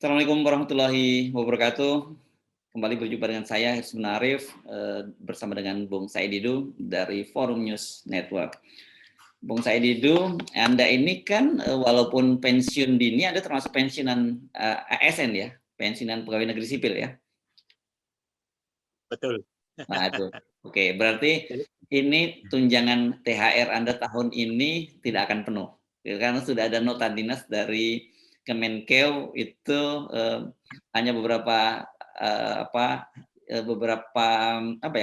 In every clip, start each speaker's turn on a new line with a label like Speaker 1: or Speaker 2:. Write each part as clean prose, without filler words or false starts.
Speaker 1: Assalamualaikum warahmatullahi wabarakatuh. Kembali berjumpa dengan saya Hisbun Arif bersama dengan Bung Said Didu dari Forum News Network. Bung Said Didu, Anda ini kan walaupun pensiun dini, Anda termasuk pensiunan ASN ya, pensiunan pegawai negeri sipil ya.
Speaker 2: Betul.
Speaker 1: Nah, itu. Oke, berarti
Speaker 2: Jadi,
Speaker 1: ini tunjangan THR Anda tahun ini tidak akan penuh. Karena sudah ada nota dinas dari Kemenkeu itu hanya beberapa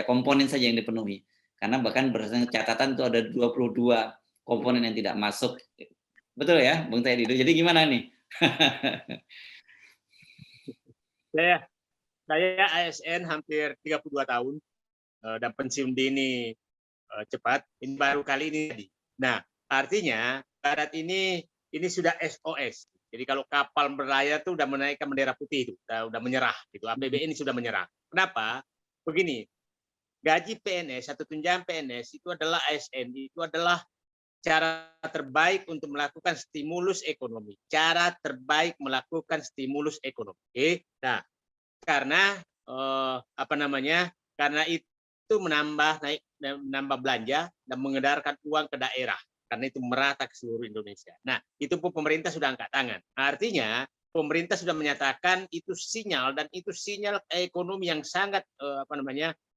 Speaker 1: komponen saja yang dipenuhi. Karena bahkan berdasarkan catatan itu ada 22 komponen yang tidak masuk. Betul ya, Bung Teddy? Jadi gimana nih?
Speaker 2: saya ASN hampir 32 tahun dan pensiun dini cepat. Ini baru kali ini. Nah, artinya barat ini sudah SOS. Jadi kalau kapal berlayar tuh udah menaikkan bendera putih itu, udah menyerah gitu. APBN ini sudah menyerah. Kenapa? Begini, gaji PNS atau tunjangan PNS itu adalah ASN, itu adalah cara terbaik untuk melakukan stimulus ekonomi. Cara terbaik melakukan stimulus ekonomi. Oke. Nah, karena karena itu menambah belanja dan mengedarkan uang ke daerah, karena itu merata ke seluruh Indonesia. Nah, itu pun pemerintah sudah angkat tangan. Artinya pemerintah sudah menyatakan itu sinyal, dan itu sinyal ekonomi yang sangat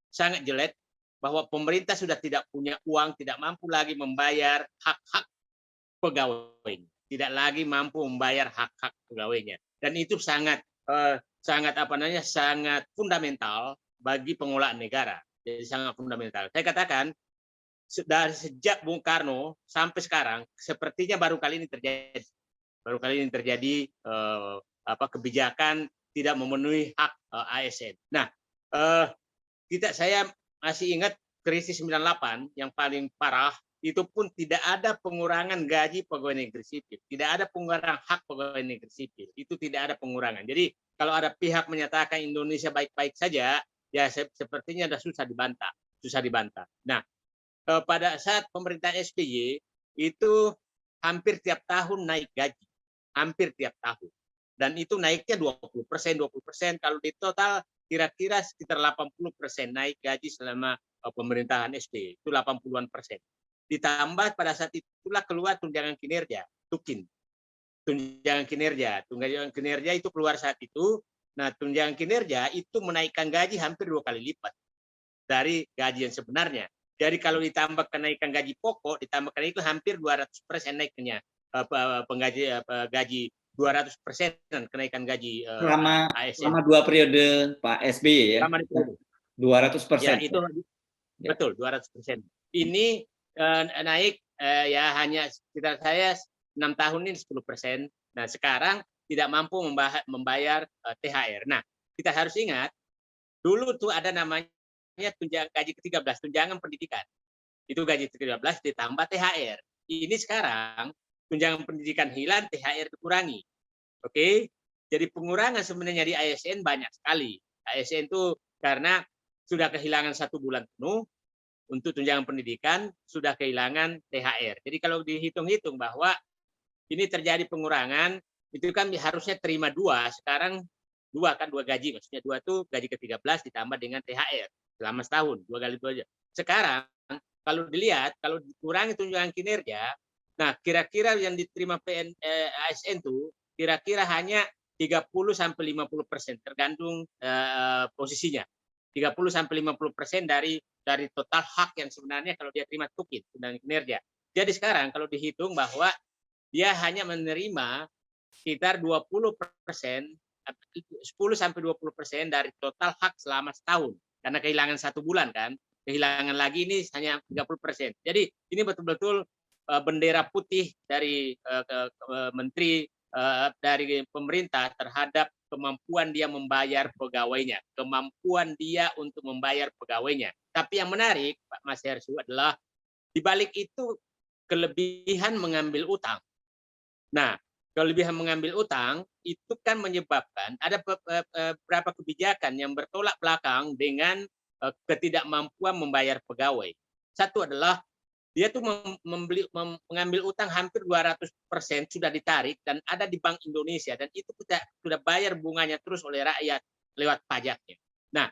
Speaker 2: sangat jelek, bahwa pemerintah sudah tidak punya uang, tidak mampu lagi membayar hak-hak pegawai, tidak lagi mampu membayar hak-hak pegawainya, dan itu sangat sangat fundamental bagi pengelolaan negara. Jadi sangat fundamental. Saya katakan dari sejak Bung Karno sampai sekarang sepertinya baru kali ini terjadi kebijakan tidak memenuhi hak ASN. Nah, saya masih ingat krisis 98 yang paling parah, itu pun tidak ada pengurangan gaji pegawai negeri sipil, tidak ada pengurangan hak pegawai negeri sipil, itu tidak ada pengurangan. Jadi kalau ada pihak menyatakan Indonesia baik-baik saja, ya sepertinya sudah dibantah. Nah, pada saat pemerintahan SBY itu hampir tiap tahun naik gaji, hampir tiap tahun, dan itu naiknya 20%, kalau di total kira-kira sekitar 80% naik gaji selama pemerintahan SBY, itu 80-an%. Ditambah pada saat itulah keluar tunjangan kinerja, TUKIN. Tunjangan kinerja itu keluar saat itu. Nah, tunjangan kinerja itu menaikkan gaji hampir 2 kali lipat dari gaji yang sebenarnya. Jadi kalau ditambah kenaikan gaji pokok, ditambahkan itu hampir 200% naiknya gaji 200% kenaikan gaji ASN.
Speaker 1: Selama 2 periode Pak SBY ya.
Speaker 2: Selama itu.
Speaker 1: 200%.
Speaker 2: Ya, itu betul 200%. Ini naik ya hanya sekitar saya 6 tahun ini 10%. Nah, sekarang tidak mampu membayar THR. Nah, kita harus ingat dulu tuh ada namanya tunjangan gaji ke-13, tunjangan pendidikan. Itu gaji ke-13 ditambah THR. Ini sekarang tunjangan pendidikan hilang, THR dikurangi. Oke? Jadi pengurangan sebenarnya di ASN banyak sekali. ASN itu karena sudah kehilangan 1 bulan penuh untuk tunjangan pendidikan, sudah kehilangan THR. Jadi kalau dihitung-hitung bahwa ini terjadi pengurangan, itu kan harusnya terima 2, sekarang 2 gaji, maksudnya 2 itu gaji ke-13 ditambah dengan THR selama setahun, 2 kali 2 aja. Sekarang kalau dilihat, kalau dikurangi tunjangan kinerja, nah kira-kira yang diterima ASN itu kira-kira hanya 30-50%, tergantung posisinya. 30-50% dari total hak yang sebenarnya kalau dia terima TUKIN, tunjangan kinerja. Jadi sekarang kalau dihitung bahwa dia hanya menerima sekitar 20%, 10-20% dari total hak selama setahun, karena kehilangan 1 bulan kan, kehilangan lagi ini hanya 30%. Jadi ini betul-betul bendera putih dari menteri dari pemerintah terhadap kemampuan dia membayar pegawainya, kemampuan dia untuk membayar pegawainya. Tapi yang menarik, Pak Mas Hersu, adalah di balik itu kelebihan mengambil utang. Nah, kelebihan mengambil utang itu kan menyebabkan ada beberapa kebijakan yang bertolak belakang dengan ketidakmampuan membayar pegawai. Satu adalah Dia tuh mengambil utang hampir 200% sudah ditarik dan ada di Bank Indonesia dan itu kita sudah bayar bunganya terus oleh rakyat lewat pajaknya. Nah,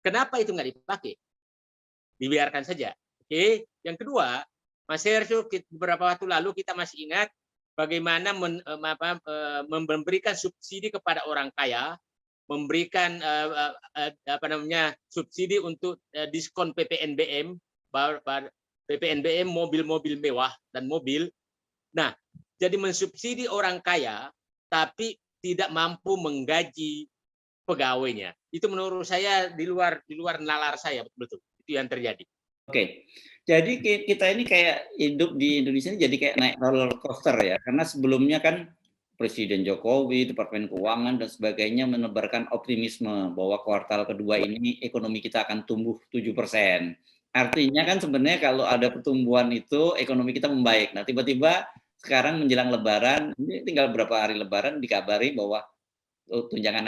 Speaker 2: kenapa itu nggak dipakai? Dibiarkan saja. Oke. Yang kedua, Mas Hersu, beberapa waktu lalu kita masih ingat bagaimana memberikan subsidi kepada orang kaya, memberikan apa namanya subsidi untuk diskon PPNBM, PPNBM mobil-mobil mewah dan mobil. Nah, jadi mensubsidi orang kaya tapi tidak mampu menggaji pegawainya. Itu menurut saya di luar nalar saya, betul. Itu yang terjadi.
Speaker 1: Oke, jadi kita ini kayak hidup di Indonesia ini jadi kayak naik roller coaster ya, karena sebelumnya kan Presiden Jokowi, Departemen Keuangan dan sebagainya menebarkan optimisme bahwa kuartal kedua ini ekonomi kita akan tumbuh 7%. Artinya kan sebenarnya kalau ada pertumbuhan itu ekonomi kita membaik. Nah, tiba-tiba sekarang menjelang Lebaran, ini tinggal berapa hari Lebaran dikabari bahwa tunjangan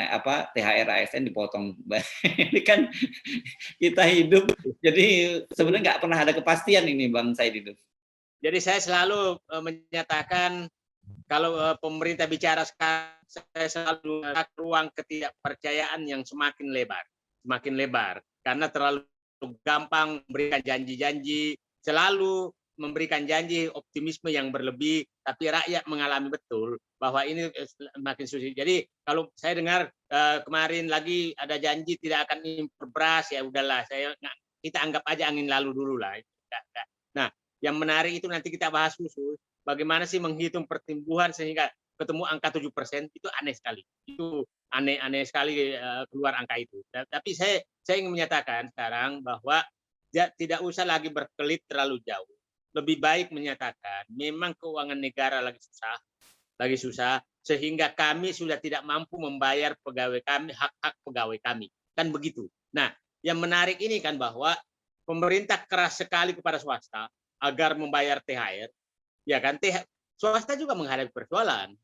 Speaker 1: THR ASN dipotong. Ini kan kita hidup, jadi sebenarnya nggak pernah ada kepastian ini Bang Said itu.
Speaker 2: Jadi saya selalu menyatakan kalau pemerintah bicara sekarang, saya selalu ruang ketidakpercayaan yang semakin lebar, karena terlalu gampang memberikan janji-janji, selalu memberikan janji optimisme yang berlebih, tapi rakyat mengalami betul bahwa ini makin sulit. Jadi kalau saya dengar kemarin lagi ada janji tidak akan impor beras, ya udahlah, kita anggap aja angin lalu dulu lah. Nah, yang menarik itu nanti kita bahas khusus bagaimana sih menghitung pertumbuhan sehingga ketemu angka 7%, itu aneh sekali. Itu aneh sekali keluar angka itu. Tapi saya ingin menyatakan sekarang bahwa tidak usah lagi berkelit terlalu jauh. Lebih baik menyatakan memang keuangan negara lagi susah sehingga kami sudah tidak mampu membayar pegawai kami, hak-hak pegawai kami. Kan begitu. Nah, yang menarik ini kan bahwa pemerintah keras sekali kepada swasta agar membayar THR. Ya kan, swasta juga menghadapi persoalan,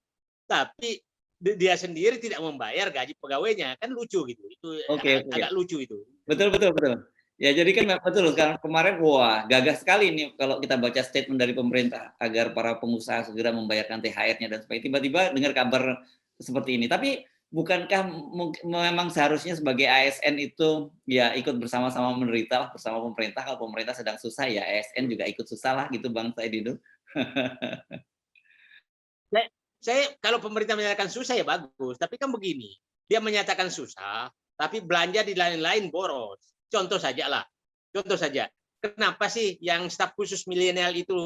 Speaker 2: tapi dia sendiri tidak membayar gaji pegawainya, kan lucu gitu. Itu agak lucu itu.
Speaker 1: Betul. Ya jadi kan betul kemarin wah gagah sekali nih kalau kita baca statement dari pemerintah agar para pengusaha segera membayarkan THR-nya dan sebagainya. Tiba-tiba dengar kabar seperti ini. Tapi bukankah memang seharusnya sebagai ASN itu ya ikut bersama-sama menderita bersama pemerintah, kalau pemerintah sedang susah ya ASN juga ikut susah lah gitu Bang Said itu.
Speaker 2: Saya kalau pemerintah menyatakan susah ya bagus, tapi kan begini, dia menyatakan susah, tapi belanja di lain-lain boros. Contoh saja, kenapa sih yang staf khusus milenial itu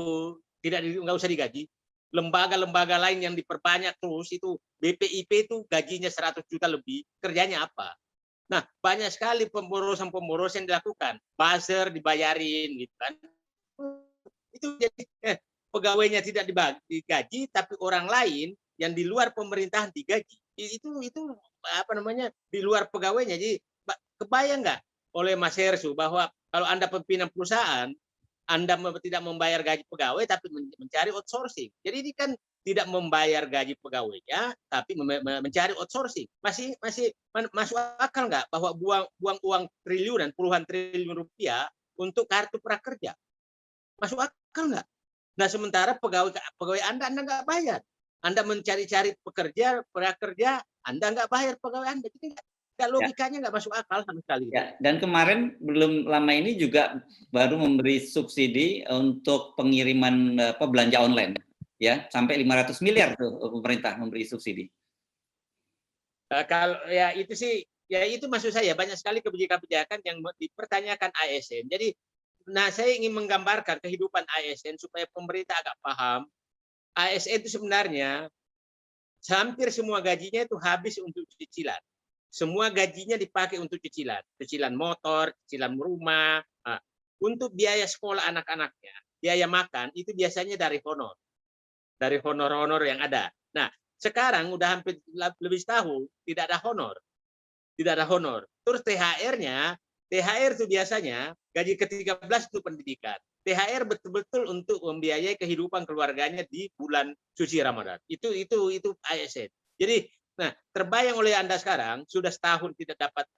Speaker 2: nggak usah digaji? Lembaga-lembaga lain yang diperbanyak terus itu BPIP itu gajinya 100 juta lebih, kerjanya apa? Nah, banyak sekali pemborosan yang dilakukan, buzzer dibayarin gitu kan. Itu jadi pegawainya tidak digaji, tapi orang lain yang di luar pemerintahan digaji. Itu apa namanya di luar pegawainya. Jadi kebayang nggak oleh Mas Hersu bahwa kalau Anda pimpinan perusahaan, Anda tidak membayar gaji pegawai tapi mencari outsourcing. Jadi ini kan tidak membayar gaji pegawainya tapi mencari outsourcing. Masih masuk akal nggak bahwa buang uang triliunan, puluhan triliun rupiah untuk kartu prakerja? Masuk akal nggak? Nah, sementara pegawai Anda nggak bayar. Anda mencari-cari prakerja, Anda nggak bayar pegawai Anda. Jadi logikanya nggak masuk akal sama sekali.
Speaker 1: Ya, dan kemarin belum lama ini juga baru memberi subsidi untuk pengiriman belanja online, ya sampai 500 miliar tuh pemerintah memberi subsidi.
Speaker 2: Kalau ya itu sih, ya itu maksud saya banyak sekali kebijakan-kebijakan yang dipertanyakan ASN. Jadi, nah saya ingin menggambarkan kehidupan ASN supaya pemerintah agak paham. ASN itu sebenarnya hampir semua gajinya itu habis untuk cicilan. Semua gajinya dipakai untuk cicilan motor, cicilan rumah, untuk biaya sekolah anak-anaknya, biaya makan itu biasanya dari honor yang ada. Nah, sekarang udah hampir lebih setahun tidak ada honor. Terus THR itu biasanya gaji ke-13 itu pendidikan. THR betul-betul untuk membiayai kehidupan keluarganya di bulan suci Ramadan. Itu ASN. Jadi, nah terbayang oleh Anda sekarang sudah setahun tidak dapat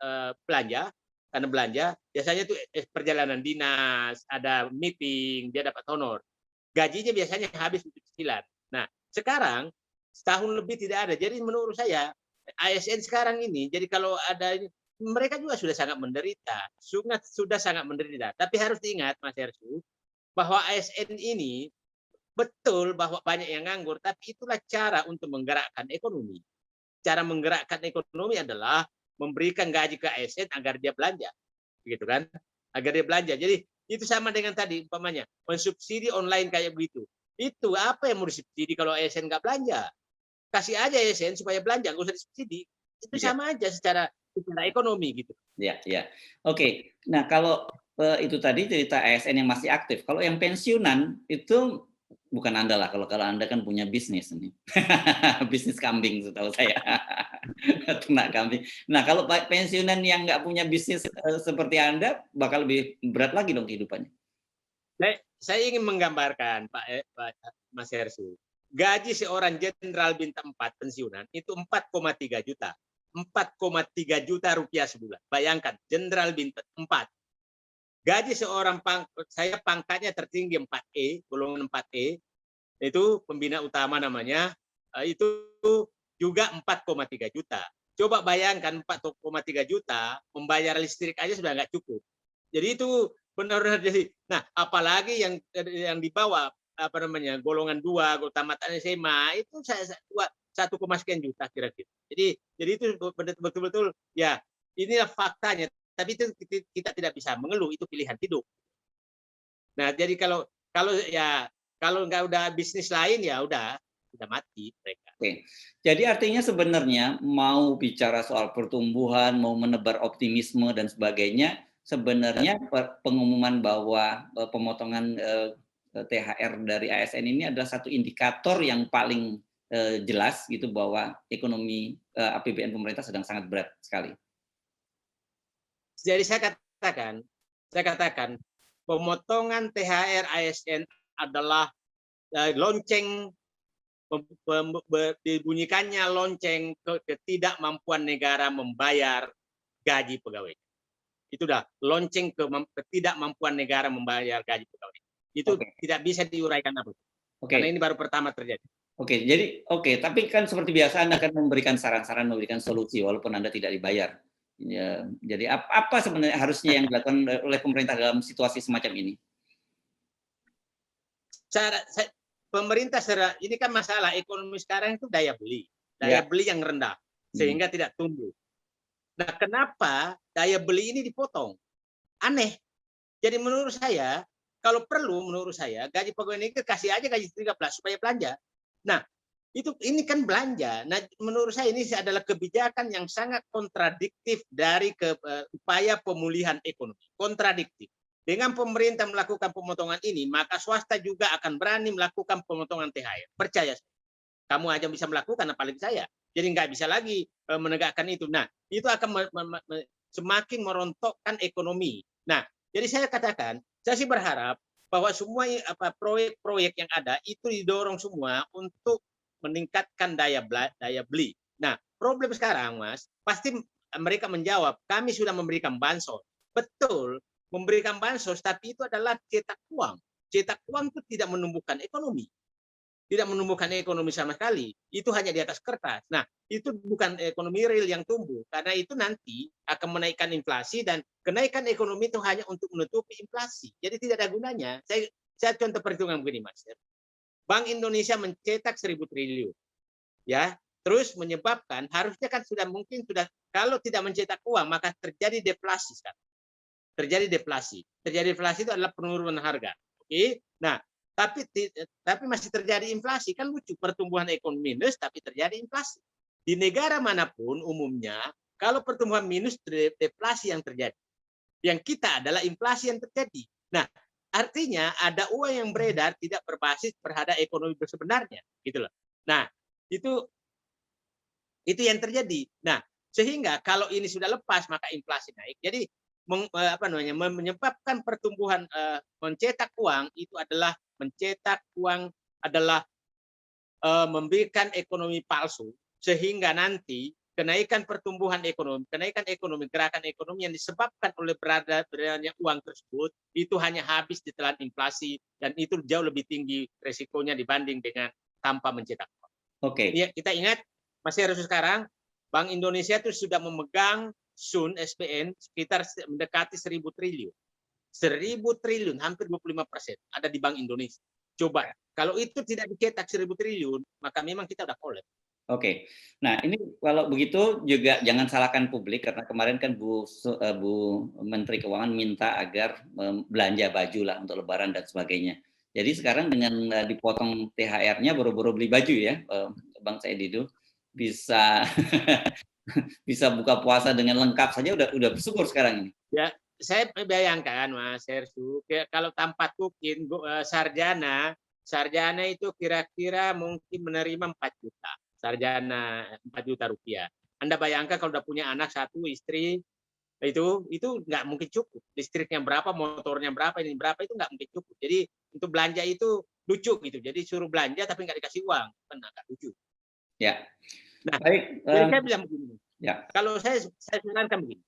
Speaker 2: belanja, karena belanja, biasanya itu perjalanan dinas, ada meeting, dia dapat honor. Gajinya biasanya habis untuk cicilan. Nah, sekarang setahun lebih tidak ada. Jadi menurut saya ASN sekarang ini, jadi kalau ada mereka juga sudah sangat menderita, sudah sangat menderita. Tapi harus diingat, Mas Hersu, bahwa ASN ini betul bahwa banyak yang nganggur, tapi itulah cara untuk menggerakkan ekonomi. Cara menggerakkan ekonomi adalah memberikan gaji ke ASN agar dia belanja, begitu kan? Agar dia belanja. Jadi itu sama dengan tadi, umpamanya mensubsidi online kayak begitu. Itu apa yang mau disubsidi kalau ASN nggak belanja? Kasih aja ASN supaya belanja, nggak usah disubsidi. Itu
Speaker 1: Ya,
Speaker 2: sama aja secara ekonomi gitu.
Speaker 1: ya, ya. Oke. Nah, kalau itu tadi cerita ASN yang masih aktif. Kalau yang pensiunan itu bukan Anda lah. Kalau Anda kan punya bisnis ini, bisnis kambing, setahu saya, ternak kambing. Nah, kalau pensiunan yang nggak punya bisnis seperti Anda, bakal lebih berat lagi dong kehidupannya.
Speaker 2: Saya ingin menggambarkan Pak Mas Hersu, gaji seorang jenderal bintang 4 pensiunan itu 4,3 juta. 4,3 juta rupiah sebulan. Bayangkan, jenderal bintang 4. Gaji seorang saya pangkatnya tertinggi 4E, golongan 4E, itu pembina utama namanya, itu juga 4,3 juta. Coba bayangkan 4,3 juta, membayar listrik aja sudah nggak cukup. Jadi itu benar-benar jadi. Nah, apalagi yang di bawah apa namanya golongan 2, tamatan SMA itu saya 1, sekian juta kira-kira. Jadi itu betul-betul ya inilah faktanya. Tapi itu kita tidak bisa mengeluh, itu pilihan hidup. Nah, jadi kalau nggak udah bisnis lain ya udah mati mereka.
Speaker 1: Oke, jadi artinya sebenarnya mau bicara soal pertumbuhan, mau menebar optimisme dan sebagainya, sebenarnya pengumuman bahwa pemotongan THR dari ASN ini adalah satu indikator yang paling jelas gitu bahwa ekonomi APBN pemerintah sedang sangat berat sekali.
Speaker 2: Jadi saya katakan pemotongan THR ASN adalah lonceng dibunyikannya lonceng ketidakmampuan negara membayar gaji pegawai. Itu dah lonceng ketidakmampuan negara membayar gaji pegawai. Itu tidak bisa diuraikan apa. Karena ini baru pertama terjadi.
Speaker 1: Oke, tapi kan seperti biasa Anda akan memberikan saran-saran, memberikan solusi walaupun Anda tidak dibayar. Ya, jadi apa sebenarnya harusnya yang dilakukan oleh pemerintah dalam situasi semacam ini?
Speaker 2: Pemerintah ini kan masalah ekonomi sekarang itu daya beli yang rendah sehingga tidak tumbuh. Nah, kenapa daya beli ini dipotong? Aneh. Jadi menurut saya kalau perlu menurut saya gaji pegawai negeri kasih aja gaji 13 supaya belanja. Nah, ini kan belanja. Nah, menurut saya ini adalah kebijakan yang sangat kontradiktif dari upaya pemulihan ekonomi. Kontradiktif. Dengan pemerintah melakukan pemotongan ini, maka swasta juga akan berani melakukan pemotongan THR. Percaya saya. Kamu aja bisa melakukan, apalagi saya. Jadi nggak bisa lagi menegakkan itu. Nah, itu akan semakin merontokkan ekonomi. Nah, jadi saya katakan, saya sih berharap bahwa semua proyek-proyek yang ada itu didorong semua untuk meningkatkan daya beli. Nah, problem sekarang, Mas, pasti mereka menjawab, kami sudah memberikan bansos. Betul, memberikan bansos, tapi itu adalah cetak uang. Cetak uang itu tidak menumbuhkan ekonomi. Tidak menumbuhkan ekonomi sama sekali. Itu hanya di atas kertas. Nah, itu bukan ekonomi real yang tumbuh. Karena itu nanti akan menaikkan inflasi dan kenaikan ekonomi itu hanya untuk menutupi inflasi. Jadi tidak ada gunanya. Saya contoh perhitungan begini, Mas. Bank Indonesia mencetak 1.000 triliun. Ya, terus menyebabkan harusnya kan sudah kalau tidak mencetak uang maka terjadi deflasi kan. Terjadi deflasi. Terjadi deflasi itu adalah penurunan harga. Oke. Nah, tapi masih terjadi inflasi, kan lucu, pertumbuhan ekonomi minus tapi terjadi inflasi. Di negara manapun umumnya kalau pertumbuhan minus deflasi yang terjadi. Yang kita adalah inflasi yang terjadi. Nah, artinya ada uang yang beredar tidak berbasis terhadap ekonomi sebenarnya, gitu loh. Nah, itu yang terjadi. Nah, sehingga kalau ini sudah lepas maka inflasi naik. Jadi menyebabkan pertumbuhan mencetak uang itu adalah memberikan ekonomi palsu sehingga nanti kenaikan pertumbuhan ekonomi, kenaikan ekonomi, gerakan ekonomi yang disebabkan oleh beredarnya uang tersebut itu hanya habis ditelan inflasi dan itu jauh lebih tinggi resikonya dibanding dengan tanpa mencetak uang.
Speaker 1: Oke.
Speaker 2: Ya, kita ingat masih harus sekarang Bank Indonesia itu sudah memegang SUN SBN sekitar mendekati 1.000 triliun. 1.000 triliun, hampir 25% ada di Bank Indonesia. Coba, kalau itu tidak dicetak 1.000 triliun, maka memang kita udah kolaps.
Speaker 1: Oke, nah ini kalau begitu juga jangan salahkan publik karena kemarin kan Bu Menteri Keuangan minta agar belanja baju lah untuk Lebaran dan sebagainya. Jadi sekarang dengan dipotong THR-nya baru-baru beli baju ya, Bang Said Didu bisa bisa buka puasa dengan lengkap saja udah bersyukur sekarang ini.
Speaker 2: Ya, saya bayangkan Mas Hersu, kalau tanpa tukin sarjana itu kira-kira mungkin menerima 4 juta. Sarjana 4 juta rupiah. Anda bayangkan kalau udah punya anak satu, istri, itu nggak mungkin cukup. Listriknya berapa, motornya berapa, ini berapa, itu nggak mungkin cukup. Jadi untuk belanja itu lucu gitu. Jadi suruh belanja tapi nggak dikasih uang, kan agak lucu.
Speaker 1: Ya.
Speaker 2: Nah,
Speaker 1: baik.
Speaker 2: jadi saya bilang begini.
Speaker 1: Ya.
Speaker 2: Kalau saya sarankan begini.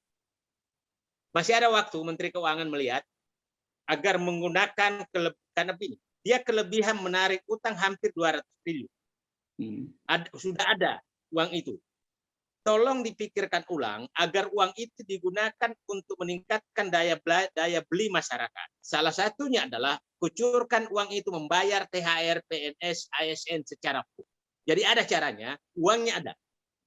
Speaker 2: Masih ada waktu Menteri Keuangan melihat agar menggunakan karena begini, dia kelebihan menarik utang hampir 200 triliun. Sudah ada uang itu. Tolong dipikirkan ulang agar uang itu digunakan untuk meningkatkan daya beli masyarakat. Salah satunya adalah kucurkan uang itu membayar THR, PNS, ASN secara full. Jadi ada caranya, uangnya ada.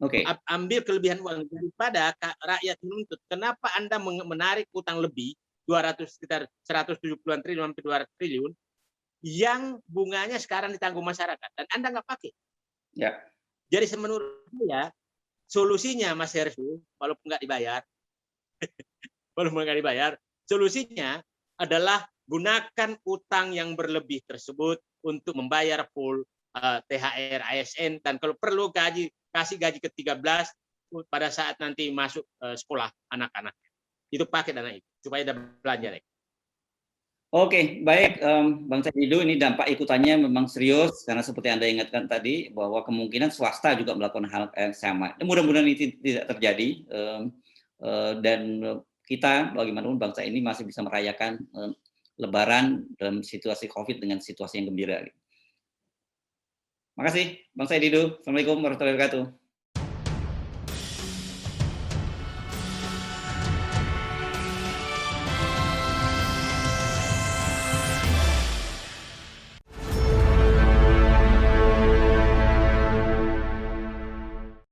Speaker 1: Oke.
Speaker 2: Ambil kelebihan uang daripada rakyat menuntut. Kenapa Anda menarik utang lebih 200 sekitar 170-an triliun sampai 200 triliun yang bunganya sekarang ditanggung masyarakat dan Anda nggak pakai?
Speaker 1: Ya.
Speaker 2: Jadi menurut saya solusinya Mas Hersu, walaupun nggak dibayar, solusinya adalah gunakan utang yang berlebih tersebut untuk membayar full THR, ASN, dan kalau perlu kasih gaji ke-13 pada saat nanti masuk sekolah anak-anak. Itu pakai dana itu supaya ada belanja lagi.
Speaker 1: Oke, baik Bang Said Didu, ini dampak ikutannya memang serius karena seperti Anda ingatkan tadi bahwa kemungkinan swasta juga melakukan hal yang sama. Mudah-mudahan itu tidak terjadi dan kita bagaimanapun bangsa ini masih bisa merayakan Lebaran dalam situasi COVID dengan situasi yang gembira. Makasih Bang Said Didu. Assalamualaikum warahmatullahi wabarakatuh.